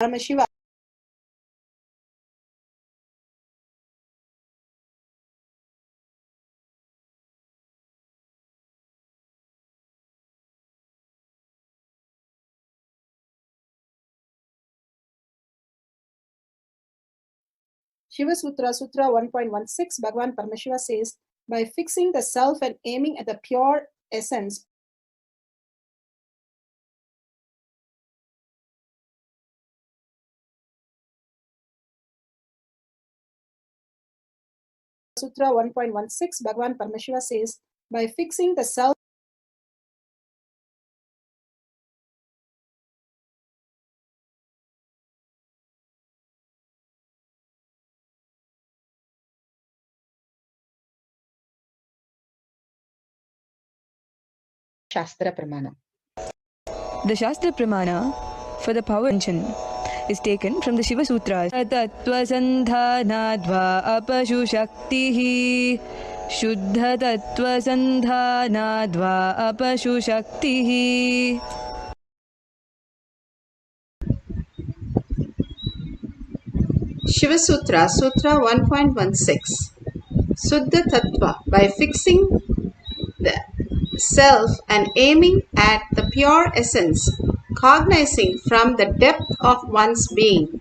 Paramashiva Shiva Sutra, Sutra 1.16, Bhagavan Paramashiva says, by fixing the self and aiming at the pure essence, Sutra 1.16, Bhagavan Paramashiva says, by fixing the self Shastra Pramana. The Shastra Pramana for the power engine is taken from the Shiva Sutras. Tattva sandhanadva apashu shaktihi Shuddha tattva sandhanadva apashu shaktihi. Shiva Sutra, Sutra 1.16. Suddha Tattva, by fixing the self and aiming at the pure essence, cognizing from the depth of one's being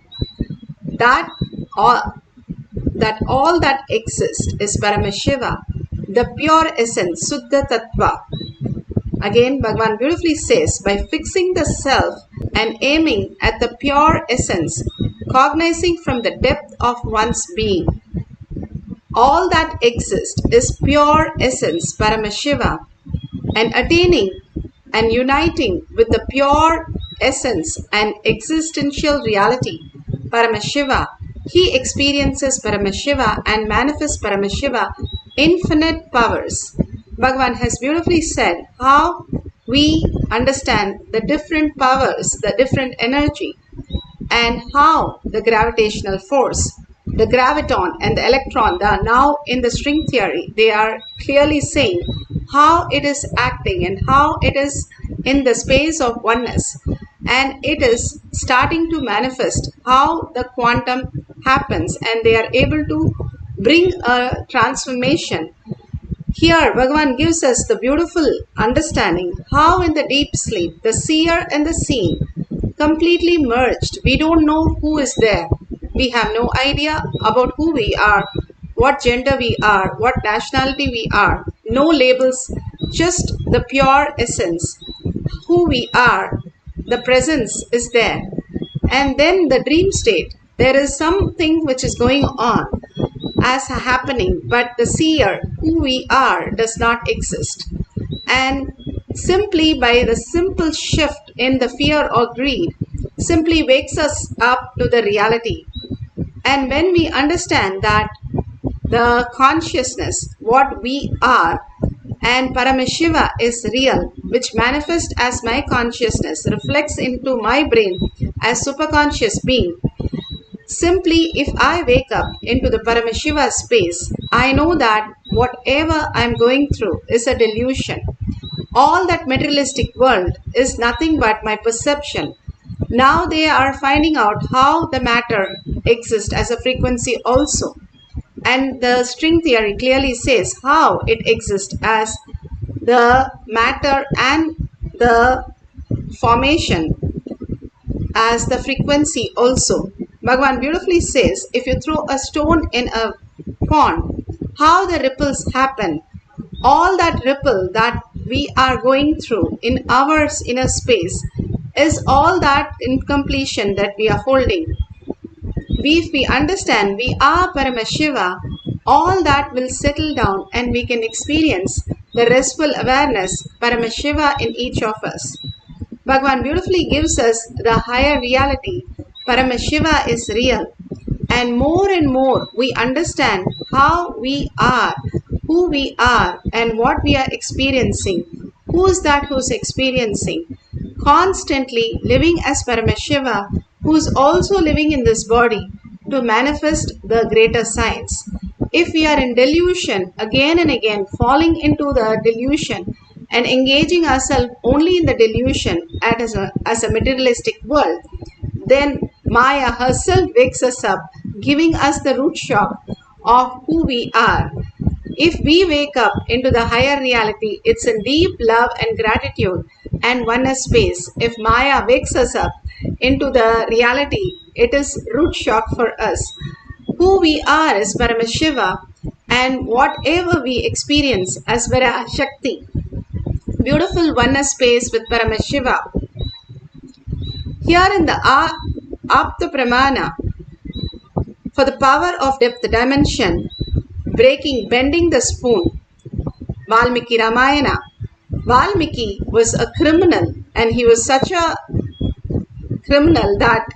that all that exists is Paramashiva, the pure essence, Suddha Tattva. Again, Bhagavan beautifully says, by fixing the self and aiming at the pure essence, cognizing from the depth of one's being, all that exists is pure essence, Paramashiva, and attaining and uniting with the pure essence and existential reality, Paramashiva, he experiences Paramashiva and manifests Paramashiva infinite powers. Bhagavan has beautifully said how we understand the different powers, the different energy, and how the gravitational force, the graviton and the electron, are now in the string theory, they are clearly saying how it is acting and how it is in the space of oneness, and it is starting to manifest how the quantum happens, and they are able to bring a transformation. Here Bhagavan gives us the beautiful understanding how in the deep sleep the seer and the seen completely merged. We don't know who is there. We have no idea about who we are, what gender we are, what nationality we are. No labels, just the pure essence. Who we are, the presence is there. And then the dream state, there is something which is going on as happening, but the seer, who we are, does not exist. And simply by the simple shift in the fear or greed, simply wakes us up to the reality. And when we understand that the consciousness, what we are, and Paramashiva is real, which manifests as my consciousness, reflects into my brain as superconscious being. Simply if I wake up into the Paramashiva space, I know that whatever I am going through is a delusion. All that materialistic world is nothing but my perception. Now they are finding out how the matter exists as a frequency also. And the string theory clearly says how it exists as the matter and the formation as the frequency also. Bhagavan beautifully says, if you throw a stone in a pond, how the ripples happen. All that ripple that we are going through in our inner space is all that incompletion that we are holding. If we understand we are Paramashiva, all that will settle down and we can experience the restful awareness, Paramashiva, in each of us. Bhagavan beautifully gives us the higher reality. Paramashiva is real. And more we understand how we are, who we are, and what we are experiencing. Who is that who's experiencing? Constantly living as Paramashiva, who is also living in this body to manifest the greater science. If we are in delusion, again and again falling into the delusion and engaging ourselves only in the delusion as a materialistic world, then Maya herself wakes us up, giving us the root shock of who we are. If we wake up into the higher reality, it's a deep love and gratitude and oneness space. If Maya wakes us up into the reality, it is root shock for us. Who we are as Paramashiva and whatever we experience as Parashakti. Beautiful oneness space with Paramashiva. Here in the Apta Pramana, for the power of depth dimension, bending the spoon, Valmiki Ramayana. Valmiki was a criminal, and he was such a criminal that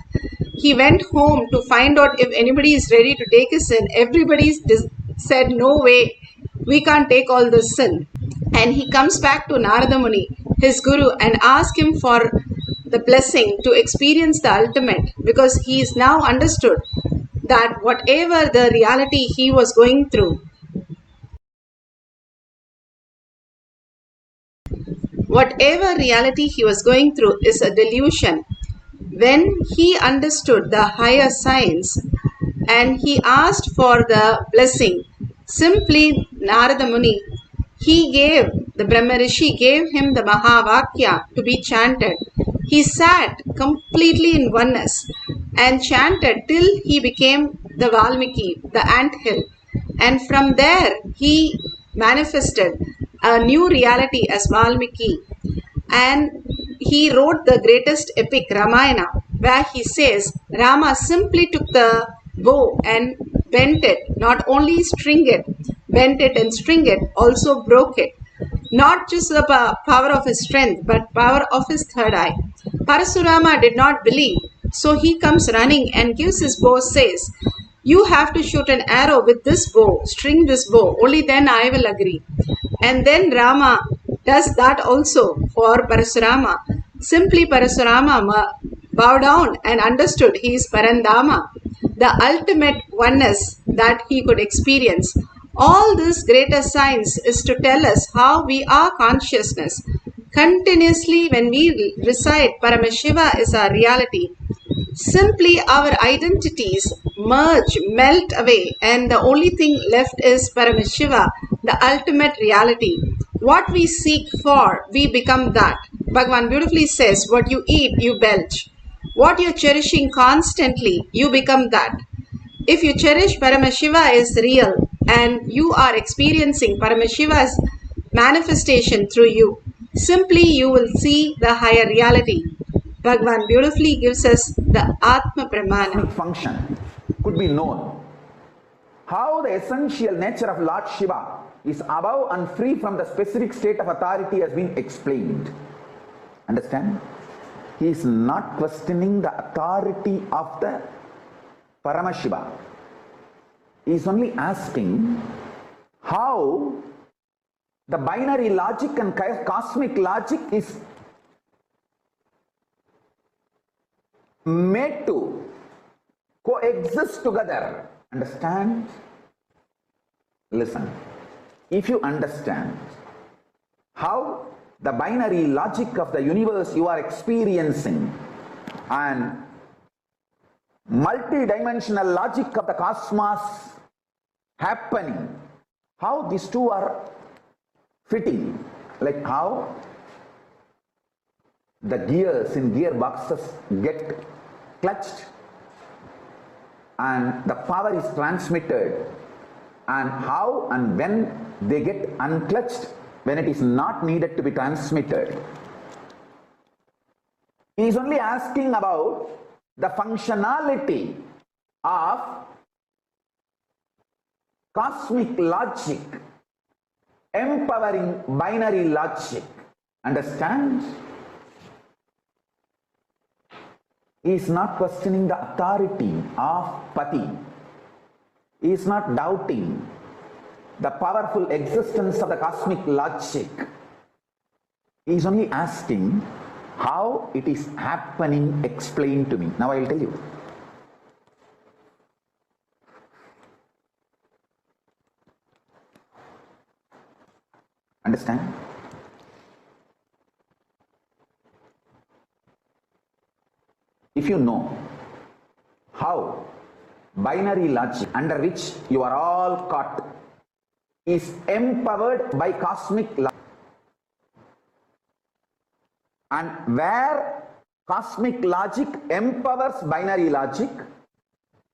he went home to find out if anybody is ready to take his sin. Everybody said, no way, we can't take all this sin. And he comes back to Narada Muni, his guru, and asks him for the blessing to experience the ultimate, because he is now understood that whatever the reality he was going through, is a delusion. When he understood the higher science and he asked for the blessing, simply Narada Muni, the Brahma Rishi gave him the Mahavakya to be chanted. He sat completely in oneness and chanted till he became the Valmiki, the anthill. And from there he manifested a new reality as Valmiki. And he wrote the greatest epic Ramayana, where he says Rama simply took the bow and bent it, not only string it, bent it and string it, also broke it. Not just the power of his strength, but power of his third eye. Parasurama did not believe, so he comes running and gives his bow, says, you have to shoot an arrow with this bow, string this bow, only then I will agree. And then Rama does that also for Parasurama. Simply Parasurama bowed down and understood he is Parandama, the ultimate oneness that he could experience. All this greater science is to tell us how we are consciousness. Continuously when we recite Paramashiva is our reality, simply our identities merge, melt away, and the only thing left is Paramashiva, the ultimate reality. What we seek for, we become that. Bhagavan beautifully says, what you eat, you belch. What you're cherishing constantly, you become that. If you cherish Paramashiva is real and you are experiencing Paramashiva's manifestation through you, simply you will see the higher reality. Bhagavan beautifully gives us the Atma Pramana. Function could be known. How the essential nature of Lord Shiva is above and free from the specific state of authority has been explained. Understand? He is not questioning the authority of the Paramashiva. He is only asking how the binary logic and cosmic logic is made to coexist together. Understand? Listen. If you understand how the binary logic of the universe you are experiencing and multi-dimensional logic of the cosmos happening, how these two are fitting, like how the gears in gearboxes get clutched and the power is transmitted, and how and when they get unclutched when it is not needed to be transmitted. He is only asking about the functionality of cosmic logic empowering binary logic. Understand? He is not questioning the authority of Pati. He is not doubting the powerful existence of the cosmic logic. He is only asking how it is happening, explain to me. Now I will tell you. Understand? If you know how binary logic under which you are all caught is empowered by cosmic logic, and where cosmic logic empowers binary logic,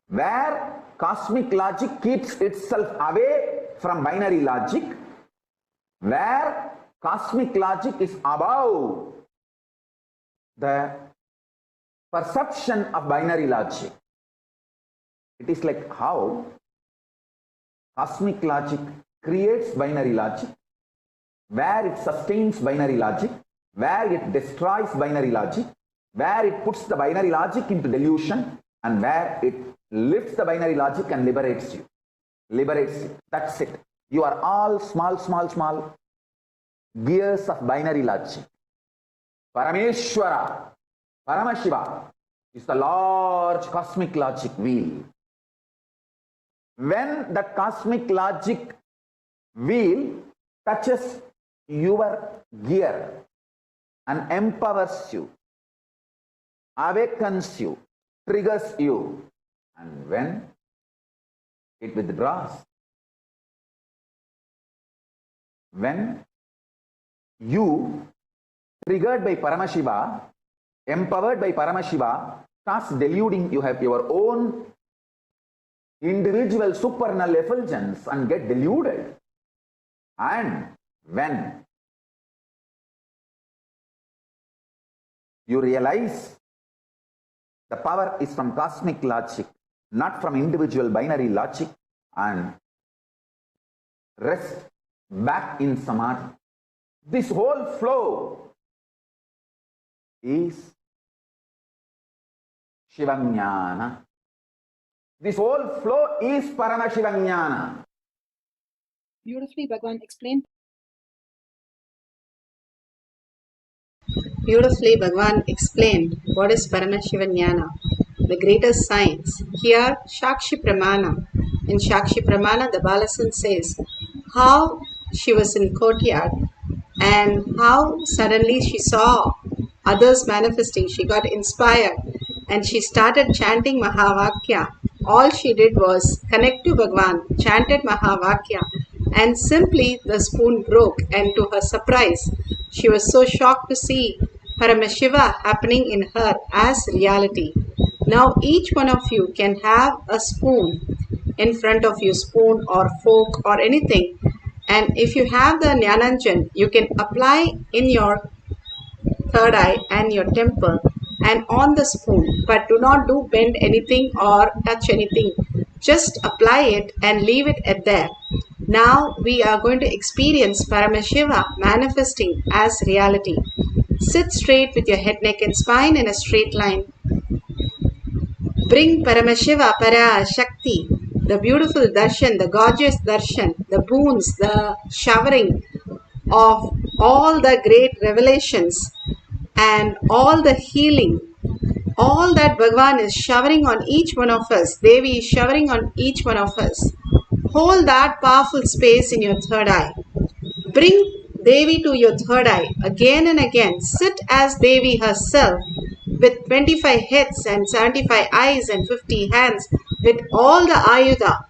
where cosmic logic keeps itself away from binary logic, where cosmic logic is above the perception of binary logic. It is like how cosmic logic creates binary logic, where it sustains binary logic, where it destroys binary logic, where it puts the binary logic into delusion, and where it lifts the binary logic and liberates you. Liberates you. That's it. You are all small gears of binary logic. Parameshwara, Paramashiva is the large cosmic logic wheel. When that cosmic logic wheel touches your gear and empowers you, awakens you, triggers you, and when it withdraws, when you, triggered by Paramashiva, empowered by Paramashiva, starts deluding, you have your own individual supernal effulgence and get deluded. And when you realize the power is from cosmic logic, not from individual binary logic, and rest back in samadhi, this whole flow is Shivajnana. This whole flow is Paramashivajnana. Beautifully, Bhagavan explained. Beautifully, Bhagavan explained what is Paramashivoham, the greatest science. Here, Shakshi Pramana. In Shakshi Pramana, the Balasan says how she was in courtyard and how suddenly she saw others manifesting. She got inspired and she started chanting Mahavakya. All she did was connect to Bhagavan, chanted Mahavakya, and simply the spoon broke, and to her surprise, she was so shocked to see Paramashiva happening in her as reality. Now each one of you can have a spoon in front of you, spoon or fork or anything, and if you have the Jnananjan, you can apply in your third eye and your temple and on the spoon, but do not bend anything or touch anything. Just apply it and leave it at there. Now we are going to experience Paramashiva manifesting as reality. Sit straight with your head, neck and spine in a straight line. Bring Paramashiva, Parashakti, the beautiful darshan, the gorgeous darshan, the boons, the showering of all the great revelations and all the healing, all that Bhagavan is showering on each one of us, Devi is showering on each one of us. Hold that powerful space in your third eye. Bring Devi to your third eye again and again. Sit as Devi herself with 25 heads and 75 eyes and 50 hands with all the Ayudha.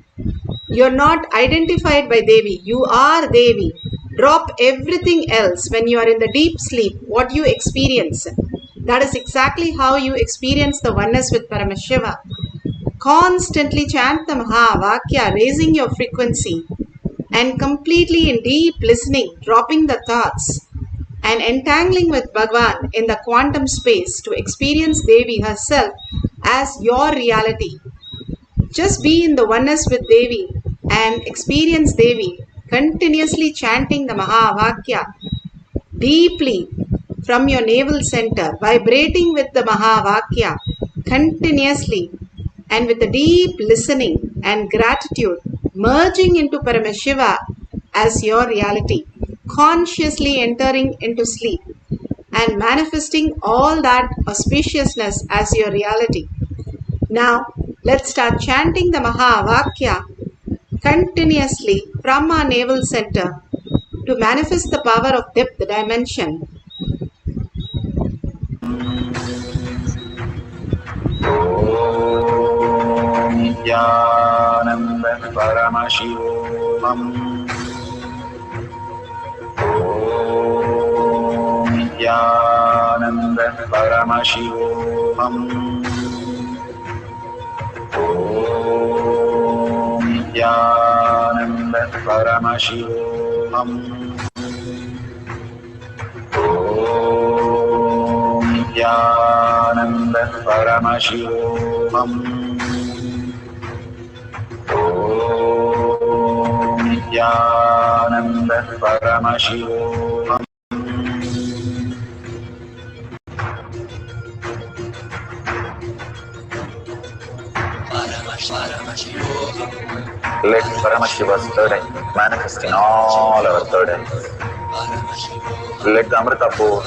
You're not identified by Devi. You are Devi. Drop everything else when you are in the deep sleep. What you experience, that is exactly how you experience the oneness with Paramashiva. Constantly chant the Mahavakya, raising your frequency and completely in deep listening, dropping the thoughts and entangling with Bhagavan in the quantum space to experience Devi herself as your reality. Just be in the oneness with Devi and experience Devi, continuously chanting the Mahavakya deeply from your navel center, vibrating with the Mahavakya continuously and with a deep listening and gratitude, merging into Paramashiva as your reality, consciously entering into sleep and manifesting all that auspiciousness as your reality. Now, let's start chanting the Mahavakya continuously from our navel center to manifest the power of depth dimension. Nithyananda Paramashivoham. Om Nithyananda Paramashivoham. Om Nithyananda Paramashivoham. Om Nithyananda Paramashivoham. Om Nithyananda Paramashivoham. Let Paramashiva's third eye manifest in all our third eyes. Let the Amrita pour,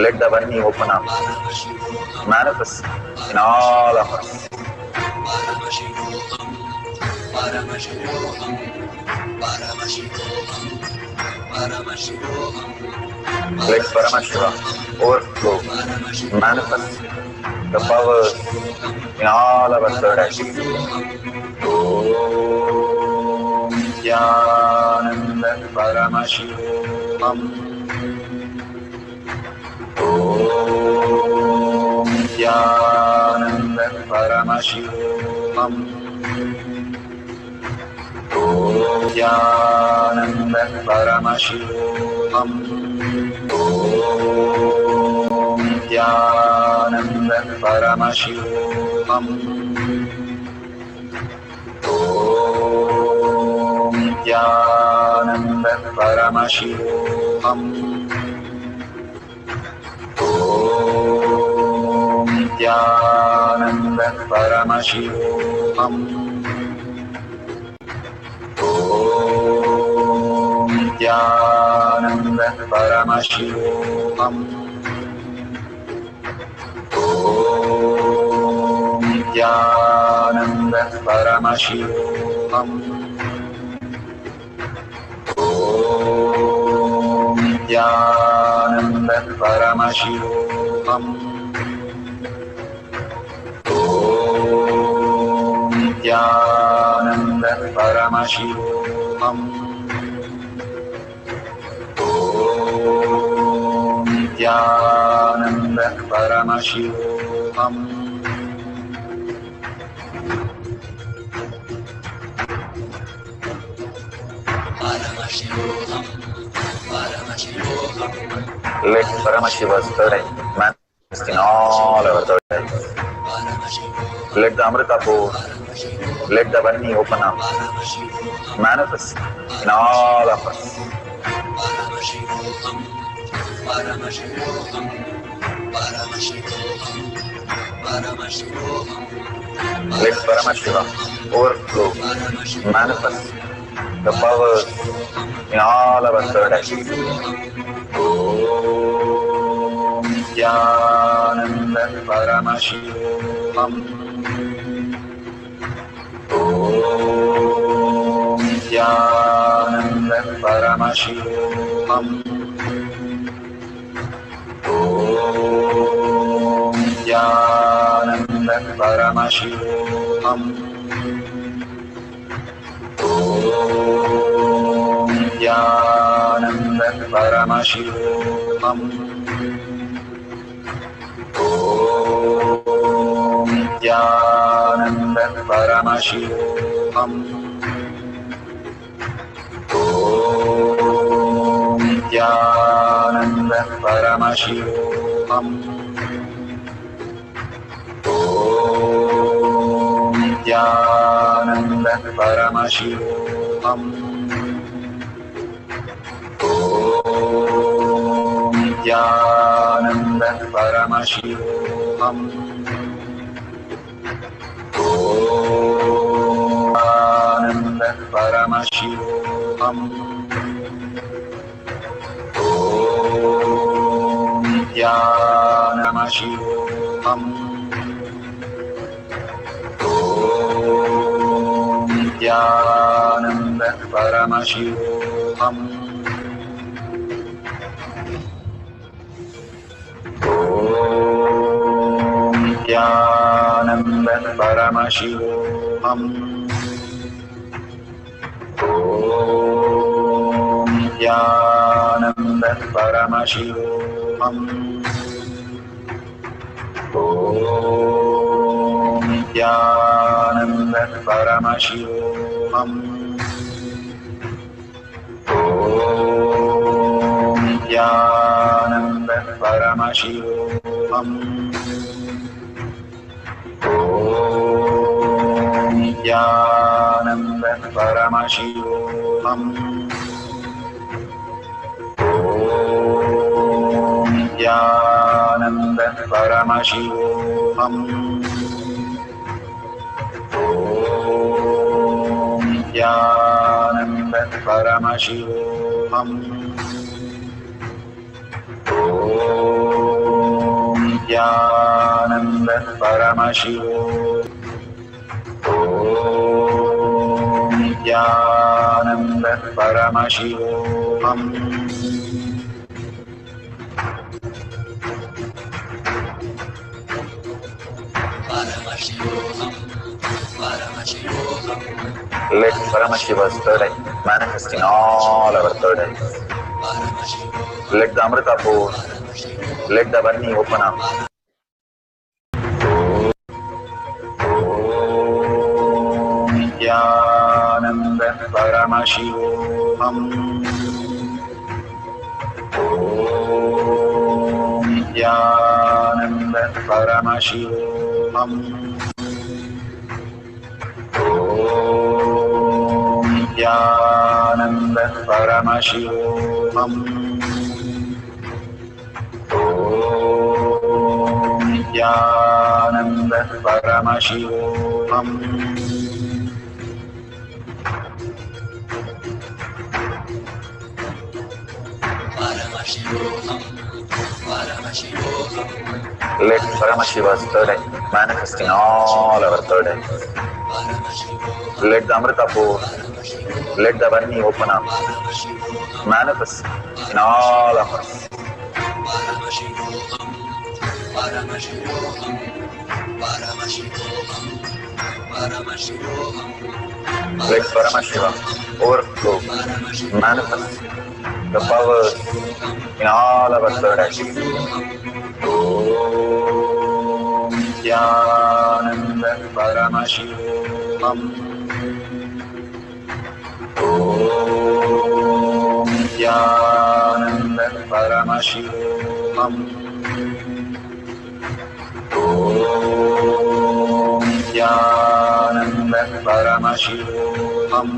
let the Varni open up, manifest in all of us. Let Paramashiva overflow, manifest the powers in all our third eyes. Om Nithyananda Paramashivoham. Om Nithyananda Paramashivoham. Om Nithyananda Paramashivoham. Om Nithyananda Paramashivoham. Om Nithyananda Paramashivoham. Om Nithyananda Paramashivoham. Om Nithyananda Paramashivoham. Om Nithyananda Paramashivoham. Om Nithyananda Paramashivoham. Om Nithyananda Paramashivoham. Om Nithyananda Paramashivoham. Let Paramashiva's third eye manifest in all our third eyes. Let the Amrita pour, let the Varni open up, manifest in all of us. Let Paramashiva overflow, manifest the powers in all our third eyes. Om Nithyananda Paramashivoham. Om Nithyananda Paramashivoham. Om Nithyananda Paramashivoham. Om Nithyananda Paramashivoham. Om Nithyananda Paramashivoham. Om Nithyananda Paramashivoham. Om Nithyananda Paramashivoham. Om Nithyananda Paramashivoham. Om Nithyananda Paramashivoham. Om Nithyananda Paramashivoham. Om Nithyananda Paramashivoham. Om Nithyananda Paramashivoham. Om Nithyananda Paramashivam. Om Nithyananda Paramashivam. Om Nithyananda Paramashivam. Om Nithyananda Paramashivoham. Om Nithyananda Paramashivoham. Om Nithyananda Paramashivoham. Om Nithyananda Paramashivoham. Om Nithyananda Paramashivoham. Let Paramashiva's third eye manifest in all our third eyes. Let the Amrita pour, let the Varni open up. Om Nithyananda Paramashivoham. Om Nithyananda Paramashivoham. Om Nithyananda Paramashivoham. Om Nithyananda Paramashivoham. Let Paramashiva's third eye manifest in all our third eyes. Let the Amrita pour, let the Varni open up, manifest in all of us. Let Paramashiva overflow, manifest the powers in all our third eyes. Om Nithyananda Paramashivam. Om Nithyananda Paramashivam. Om Nithyananda Paramashivam.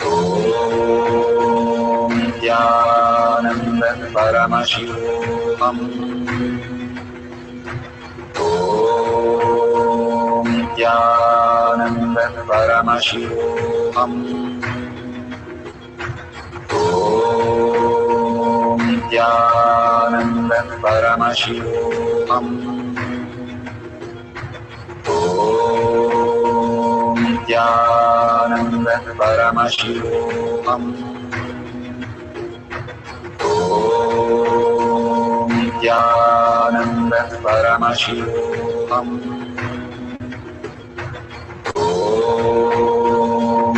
Om Nithyananda Paramashivoham. Om Nithyananda Paramashivoham. Om Nithyananda Paramashivoham. Om Nithyananda Paramashivoham. Om Nithyananda Paramashivoham. Om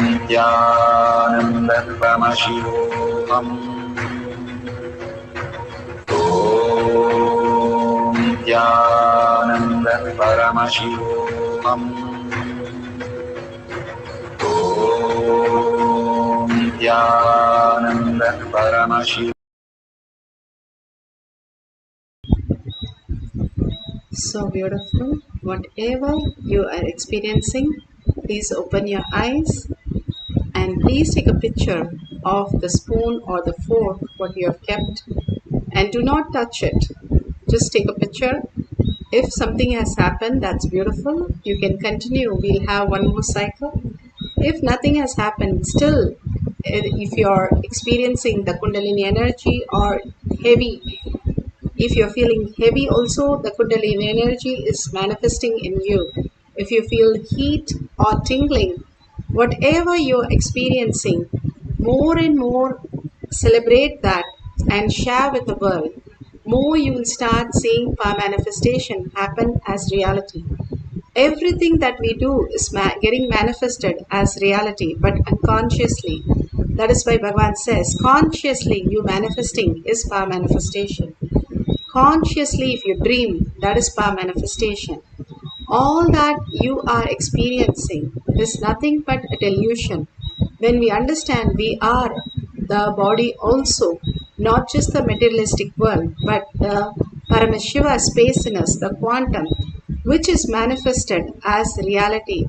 Nithyananda Paramashivoham. Om Nithyananda Paramashivoham. Om Nithyananda Paramashivoham. So beautiful. Whatever you are experiencing, please open your eyes and please take a picture of the spoon or the fork what you have kept, and do not touch it. Just take a picture. If something has happened, that's beautiful. You can continue. We'll have one more cycle. If nothing has happened, still, if you're experiencing the Kundalini energy or heavy, if you're feeling heavy also, the Kundalini energy is manifesting in you. If you feel heat or tingling, whatever you're experiencing, more and more celebrate that and share with the world. more you will start seeing power manifestation happen as reality. Everything that we do is getting manifested as reality, but unconsciously. That is why Bhagavan says, consciously you manifesting is power manifestation. Consciously, if you dream, that is power manifestation. All that you are experiencing is nothing but a delusion. When we understand we are the body also, not just the materialistic world, but the Paramashiva space in us, the quantum, which is manifested as reality.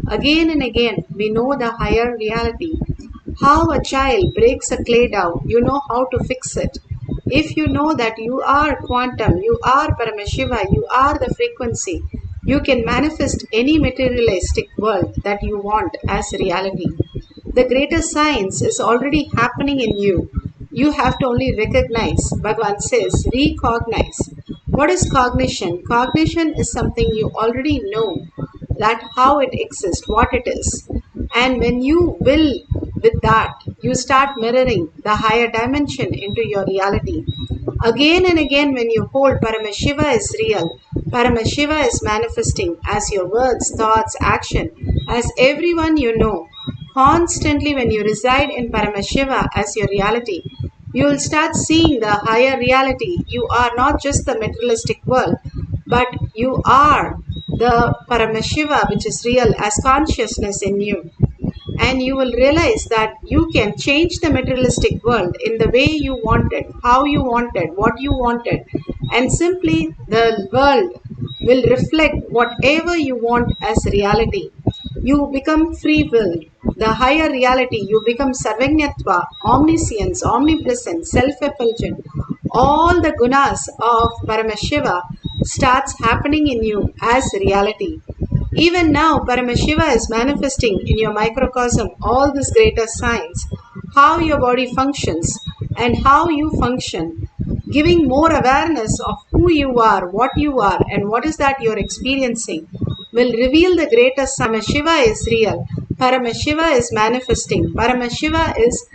Again and again, we know the higher reality. How a child breaks a clay dough, you know how to fix it. If you know that you are quantum, you are Paramashiva, you are the frequency, you can manifest any materialistic world that you want as reality. The greater science is already happening in you. You have to only recognize. Bhagavan says, recognize. What is cognition? Cognition is something you already know, that how it exists, what it is. And when you will with that, you start mirroring the higher dimension into your reality. Again and again, when you hold Paramashiva is real, Paramashiva is manifesting as your words, thoughts, action, as everyone you know. Constantly, when you reside in Paramashiva as your reality, you will start seeing the higher reality. You are not just the materialistic world, but you are the Paramashiva, which is real as consciousness in you. And you will realize that you can change the materialistic world in the way you wanted, how you wanted, what you wanted, and simply the world will reflect whatever you want as reality. You become free-willed. The higher reality, you become sarvajñatva, omniscience, omnipresent, self-effulgent. All the gunas of Paramashiva starts happening in you as reality. Even now, Paramashiva is manifesting in your microcosm all this greater science, how your body functions and how you function, giving more awareness of who you are, and what is that you're experiencing, will reveal the greater science. Paramashiva is real. Paramashiva is manifesting. Paramashiva is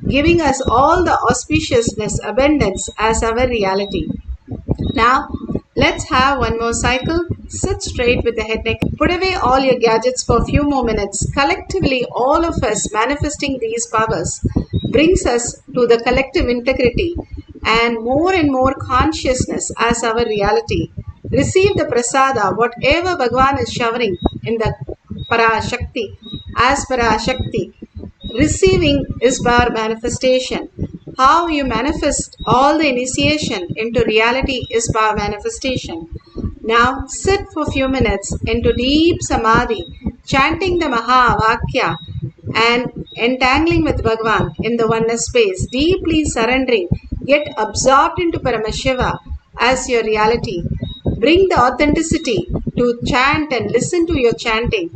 giving us all the auspiciousness, abundance as our reality. Now, let's have one more cycle. Sit straight with the head neck. Put away all your gadgets for a few more minutes. Collectively, all of us manifesting these powers brings us to the collective integrity and more consciousness as our reality. Receive the prasada, whatever Bhagavan is showering in the Parashakti, as Parashakti. Receiving is power manifestation. How you manifest all the initiation into reality is power manifestation. Now sit for a few minutes into deep samadhi, chanting the Maha Vakya and entangling with Bhagavan in the oneness space, deeply surrendering. Get absorbed into Paramashiva as your reality. Bring the authenticity to chant and listen to your chanting,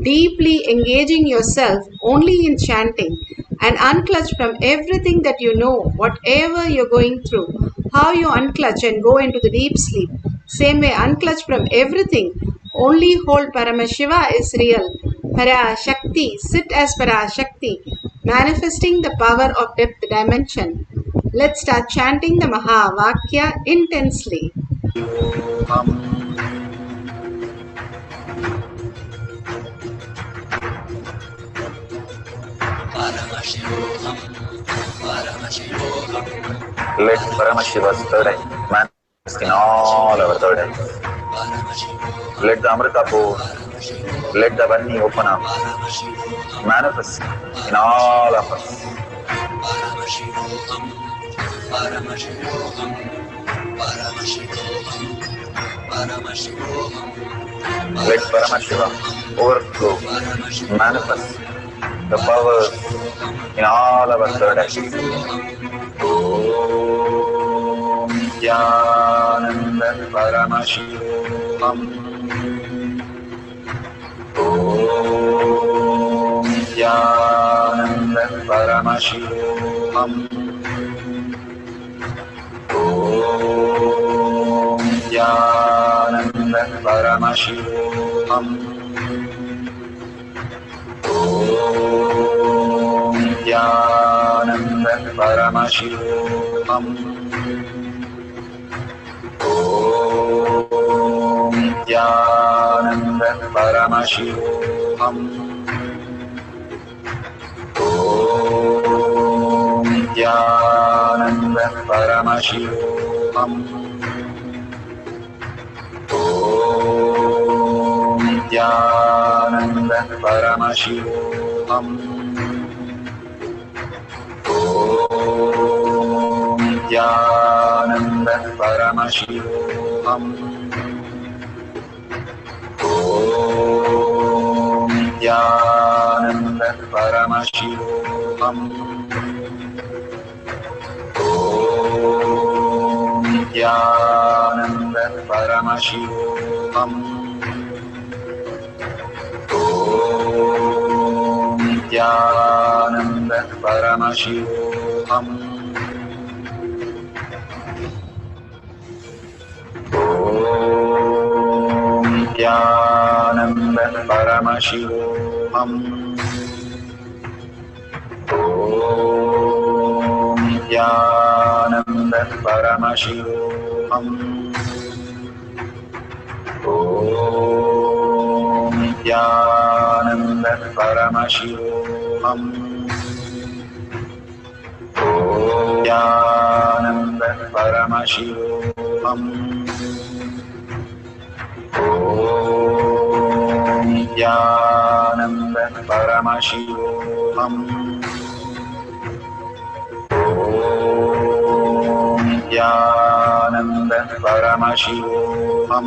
deeply engaging yourself only in chanting and unclutch from everything that you know, whatever you're going through, how you unclutch and go into the deep sleep. Same way, unclutch from everything. Only hold Paramashiva is real. Parashakti, sit as Parashakti, manifesting the power of depth dimension. Let's start chanting the Maha Vakya intensely. Paramashivoham, Paramashivoham. Let Paramashiva's third eye manifest in all our third eyes. Let the Amrita pour, let the Vani open up, manifest in all of us. Paramashivoham, Paramashivoham, Paramashivoham, Paramashivoham. Let Paramashiva overflow, manifest the powers in all our third eyes. Om Nithyananda Paramashivam. Om Nithyananda Paramashivam. Om Nithyananda Paramashivam. Om Nithyananda Paramashivoham. Om Nithyananda Paramashivoham. Om Nithyananda Paramashivoham. Om Nithyananda Paramashivoham. Om Nithyananda Paramashivoham. Om Nithyananda Paramashivoham. Om Nithyananda Paramashivoham. Om Nithyananda Paramashivoham. Om Nithyananda Paramashivoham. Om Nithyananda Paramashivoham. Om Nithyananda Paramashivoham. Om Nithyananda Paramashivoham. Om Nithyananda Paramashivoham. Om Nithyananda Paramashivoham.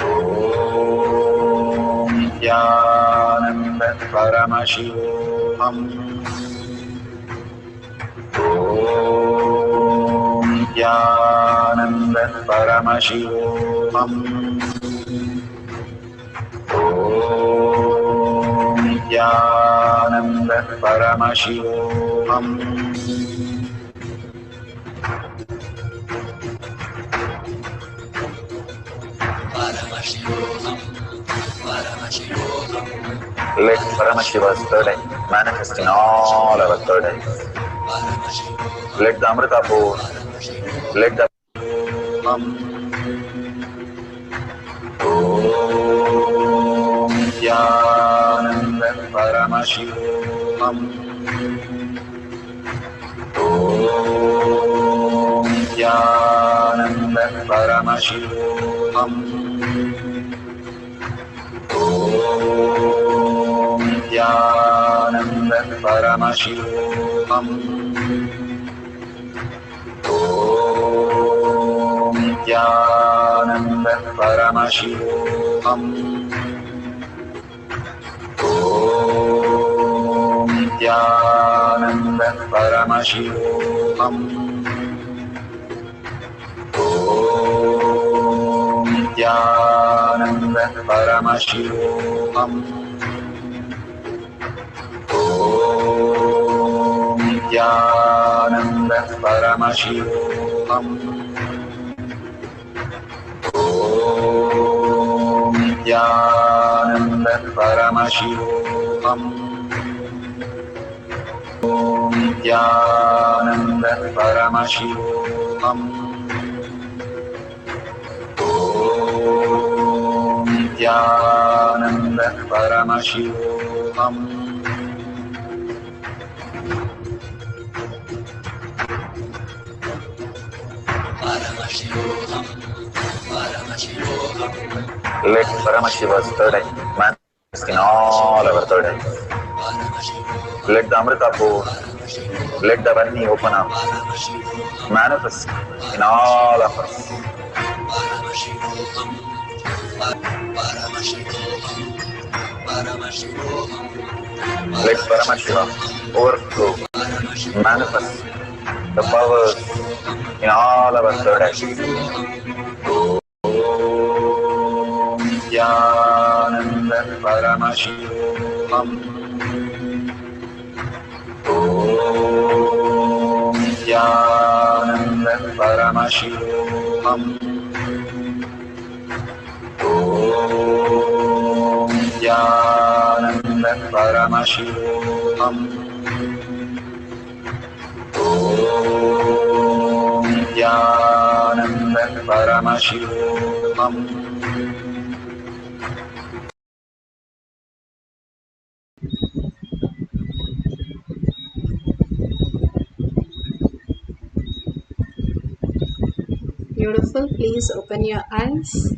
Om Nithyananda Paramashivoham. Om Nithyananda Paramashivoham. Om Nithyananda Paramashivoham. Let Paramashiva's third eye manifest in all our third eyes. Let the Amrita pour, let the Om Nithyananda Paramashivoham. Om Nithyananda Paramashivoham. Om Nithyananda Paramashivoham. Om Nithyananda Paramashivoham. Om Nithyananda Paramashivoham. Om Nithyananda Paramashivoham. Om Nithyananda Paramashivoham. Om Nithyananda Paramashivoham. Om Nithyananda Paramashivoham. Om Nithyananda Paramashivoham. Let Paramashiva's third eye manifest in all our third eyes. Let the Amrita pour, let the Varni open up, manifest in all of us. Let Paramashiva overflow, manifest the powers in all our third eyes. Om Nithyananda Paramashivoham. Om Nithyananda Paramashivoham. Om Nithyananda Paramashivoham. Om Nithyananda Paramashivoham. Beautiful. Please open your eyes.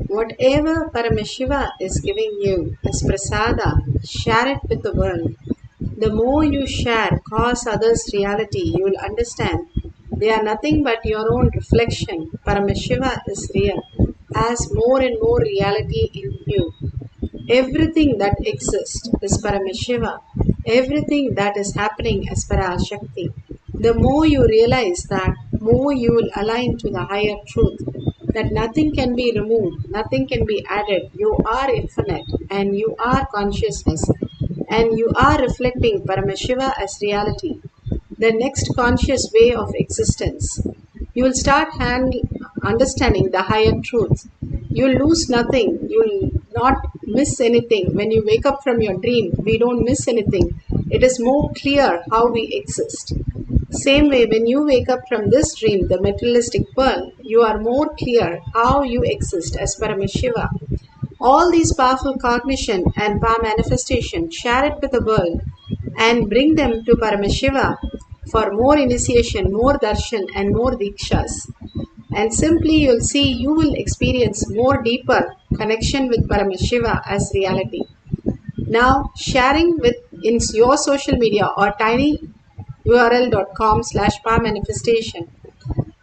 Whatever Paramashiva is giving you as prasada, share it with the world. The more you share, cause others reality, you will understand they are nothing but your own reflection. Paramashiva is real, as more and more reality in you. Everything that exists is Paramashiva. Everything that is happening is Parashakti. The more you realize that, more you will align to the higher truth. That nothing can be removed, nothing can be added. You are infinite and you are consciousness and you are reflecting Paramashiva as reality, the next conscious way of existence. You will start understanding the higher truth. You will lose nothing. You will not miss anything. When you wake up from your dream, we don't miss anything. It is more clear how we exist. Same way, when you wake up from this dream, the materialistic world, you are more clear how you exist as Paramashiva. All these powerful cognition and power manifestation, share it with the world and bring them to Paramashiva for more initiation, more darshan and more dikshas. And simply you'll see you will experience more deeper connection with Paramashiva as reality. Now sharing with in your social media or tinyurl.com/powermanifestation.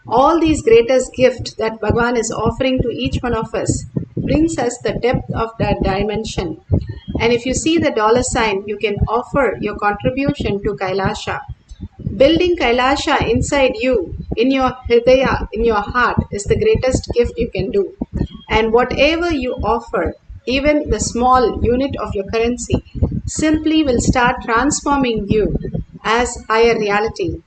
All these greatest gifts that Bhagavan is offering to each one of us brings us the depth of that dimension. And if you see the $sign, you can offer your contribution to Kailasha. Building Kailasha inside you, in your hridaya, in your heart, is the greatest gift you can do. And whatever you offer, even the small unit of your currency, simply will start transforming you as higher reality.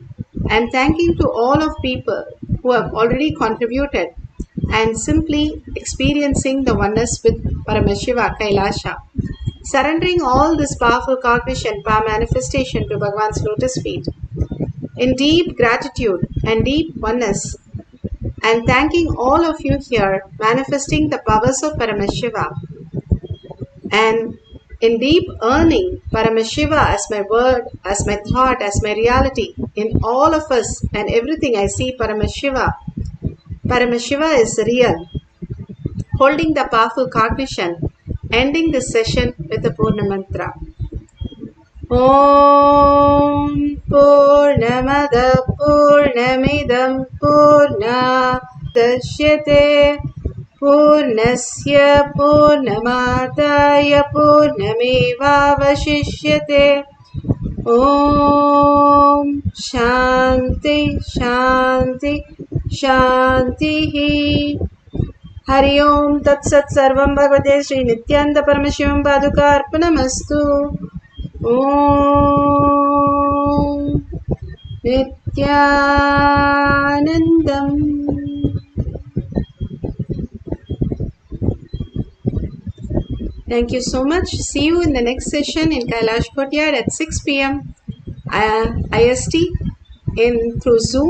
And thanking to all of people who have already contributed and simply experiencing the oneness with Paramashiva Kailasha. Surrendering all this powerful cognition, power manifestation to Bhagavan's lotus feet. In deep gratitude and deep oneness, and thanking all of you here, manifesting the powers of Paramashiva, and in deep earning Paramashiva as my word, as my thought, as my reality, in all of us and everything I see Paramashiva. Paramashiva is real. Holding the powerful cognition, ending this session with the Purna Mantra. Om Purnamada Purnamidam Purna Dashyate Purnasya Purnamadaya Purnamevavashishyate. Om Shanti Shanti Shanti. Hari Om Tat Sat Sarvam Bhagavate Sri Nithyananda Paramashivam Paduka Arpanamastu. Om Nithyanandam. Thank you so much. See you in the next session in Kailash Courtyard at 6 p.m. IST through Zoom.